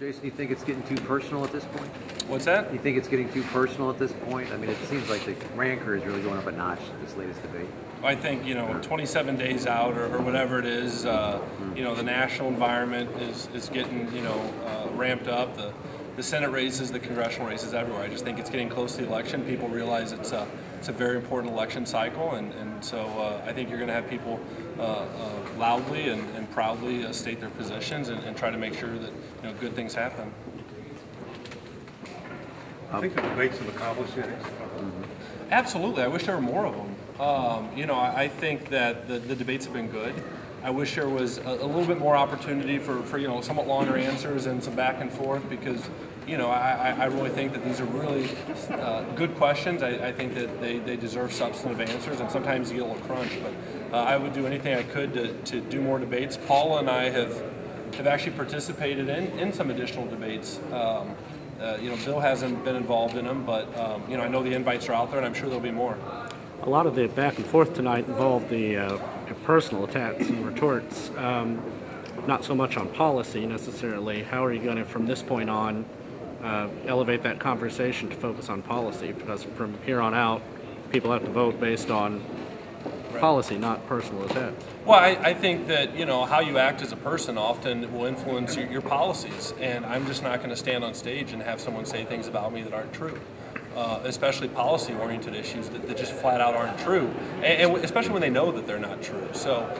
Jason, do you think it's getting too personal at this point? What's that? Do you think it's getting too personal at this point? I mean, it seems like the rancor is really going up a notch this latest debate. I think, 27 days out or whatever it is, the national environment is getting, ramped up. The Senate races, the congressional races everywhere. I just think it's getting close to the election. People realize it's a very important election cycle, and so I think you're going to have people loudly and proudly state their positions and try to make sure that good things happen. I think the debates have accomplished anything. Absolutely. I wish there were more of them. I think that the debates have been good. I wish there was a little bit more opportunity for somewhat longer answers and some back and forth because, I really think that these are really good questions. I think that they deserve substantive answers, and sometimes you get a little crunch. But I would do anything I could to do more debates. Paula and I have actually participated in some additional debates. Bill hasn't been involved in them, but I know the invites are out there, and I'm sure there'll be more. A lot of the back and forth tonight involved the personal attacks and retorts, not so much on policy necessarily. How are you going to, from this point on, elevate that conversation to focus on policy? Because from here on out, people have to vote based on policy, not personal attacks. Well, I think that how you act as a person often will influence your policies, and I'm just not going to stand on stage and have someone say things about me that aren't true. Especially policy-oriented issues that just flat out aren't true, and especially when they know that they're not true. So,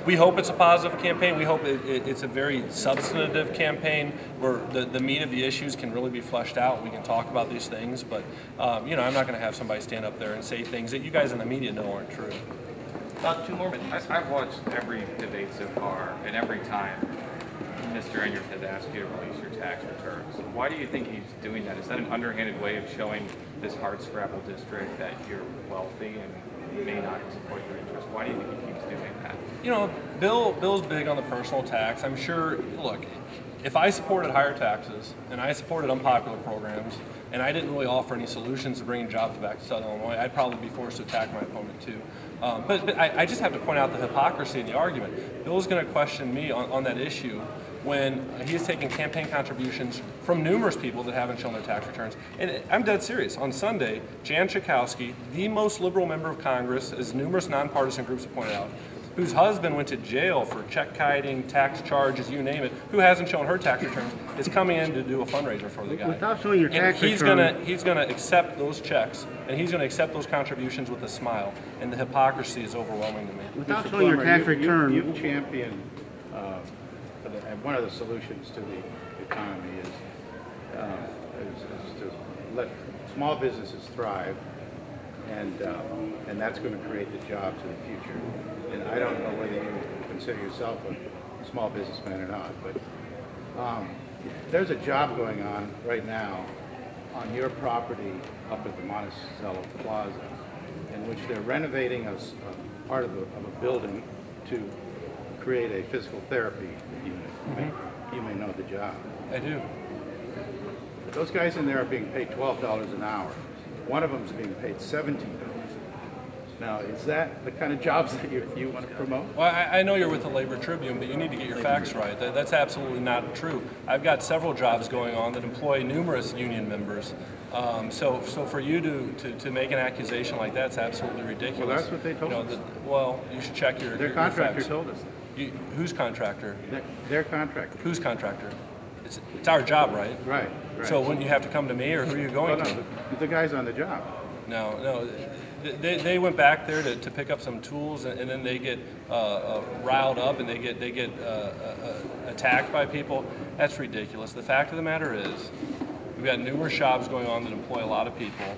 we hope it's a positive campaign. We hope it's a very substantive campaign where the meat of the issues can really be fleshed out. We can talk about these things, but, I'm not going to have somebody stand up there and say things that you guys in the media know aren't true. About 2 more minutes. I've watched every debate so far, and every time Mr. Enyart has asked you to release your tax returns. Why do you think he's doing that? Is that an underhanded way of showing this hardscrabble district that you're wealthy and may not support your interests? Why do you think he keeps doing that? Bill's big on the personal tax. I'm sure, look, if I supported higher taxes and I supported unpopular programs and I didn't really offer any solutions to bringing jobs back to Southern Illinois, I'd probably be forced to attack my opponent too. But I just have to point out the hypocrisy in the argument. Bill's going to question me on that issue when he is taking campaign contributions from numerous people that haven't shown their tax returns. And I'm dead serious. On Sunday, Jan Schakowsky, the most liberal member of Congress, as numerous nonpartisan groups have pointed out, whose husband went to jail for check kiting, tax charges, you name it, who hasn't shown her tax returns, is coming in to do a fundraiser for the guy. Without showing your tax return, he's gonna accept those checks, and he's gonna accept those contributions with a smile. And the hypocrisy is overwhelming to me. Without showing your tax return, you've championed one of the solutions to the economy is to let small businesses thrive, and that's going to create the jobs of the future. And I don't know whether you consider yourself a small businessman or not, but there's a job going on right now on your property up at the Monticello Plaza, in which they're renovating a part of a building to create a physical therapy unit. You may know the job. I do. Those guys in there are being paid $12 an hour. One of them is being paid $17. Now, is that the kind of jobs that you want to promote? Well, I know you're with the Labor Tribune, but you need to get your facts right. That's absolutely not true. I've got several jobs going on that employ numerous union members. So for you to make an accusation like that's absolutely ridiculous. Well, that's what they told us. Well, you should check your Their contractor facts. told us. Whose contractor? Their contractor. Whose contractor? It's our job, right? Right. So wouldn't you have to come to me, or who are you going to? The guy's on the job. No. They went back there to pick up some tools, and then they get riled up, and they get attacked by people. That's ridiculous. The fact of the matter is, we've got numerous jobs going on that employ a lot of people.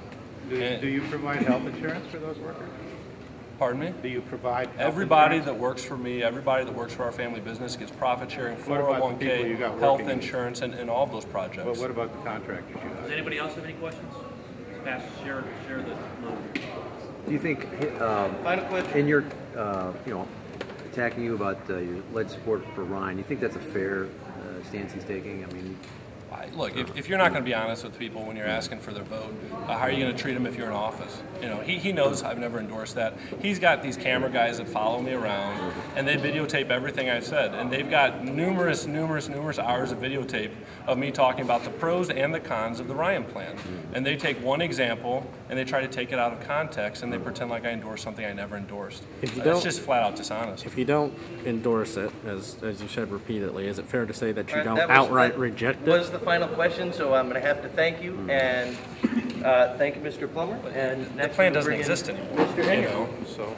Do you provide health insurance for those workers? Pardon me? Do you provide everybody that works for me, everybody that works for our family business gets profit sharing, 401k, health insurance, and all of those projects. But what about the contractors you have? Does anybody else have any questions? Pass, share the load. Do you think, Final question. in your, attacking you about your lead support for Ryan, do you think that's a fair stance he's taking? I mean, Look, if you're not going to be honest with people when you're asking for their vote, how are you going to treat them if you're in office? You know, he knows I've never endorsed that. He's got these camera guys that follow me around, and they videotape everything I've said. And they've got numerous hours of videotape of me talking about the pros and the cons of the Ryan plan. And they take one example, and they try to take it out of context, and they pretend like I endorsed something I never endorsed. That's just flat out dishonest. If you don't endorse it, as you said repeatedly, is it fair to say that you don't That outright reject it? Was the final question, so I'm going to have to thank you, and thank you, Mr. Plummer. And The next plan we'll doesn't bring in exist anymore. Mr. You Henry. know, so